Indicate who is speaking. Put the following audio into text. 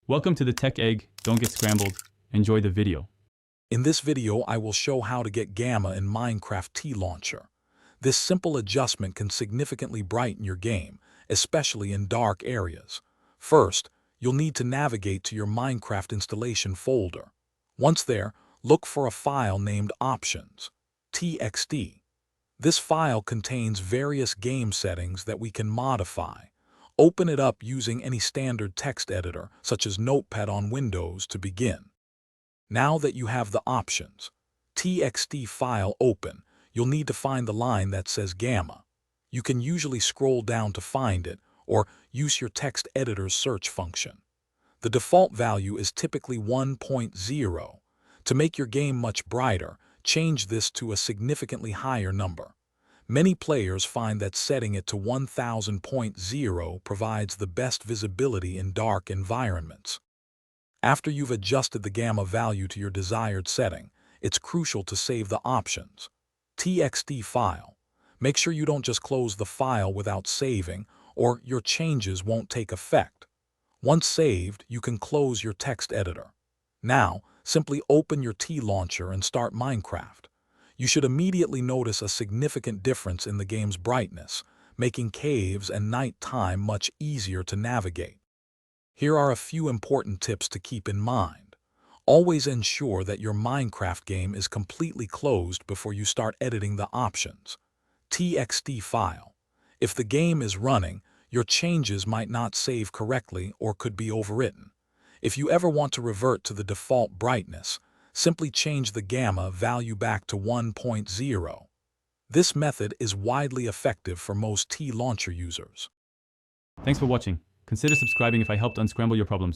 Speaker 1: Welcome to the Tech Egg. Don't get scrambled. Enjoy the video.
Speaker 2: In this video, I will show how to get gamma in Minecraft TLauncher. This simple adjustment can significantly brighten your game, especially in dark areas. First, you'll need to navigate to your Minecraft installation folder. Once there, look for a file named Options.txt. This file contains various game settings that we can modify. Open it up using any standard text editor, such as Notepad on Windows, to begin. Now that you have the Options.txt file open, you'll need to find the line that says gamma. You can usually scroll down to find it, or use your text editor's search function. The default value is typically 1.0. To make your game much brighter, change this to a significantly higher number. Many players find that setting it to 1000.0 provides the best visibility in dark environments. After you've adjusted the gamma value to your desired setting, it's crucial to save the Options.txt file. Make sure you don't just close the file without saving, or your changes won't take effect. Once saved, you can close your text editor. Now, simply open your TLauncher and start Minecraft. You should immediately notice a significant difference in the game's brightness, making caves and night time much easier to navigate. Here are a few important tips to keep in mind. Always ensure that your Minecraft game is completely closed before you start editing the Options.txt file. If the game is running, your changes might not save correctly or could be overwritten. If you ever want to revert to the default brightness, simply change the gamma value back to 1.0. This method is widely effective for most TLauncher users.
Speaker 1: Thanks for watching. Consider subscribing if I helped unscramble your problems.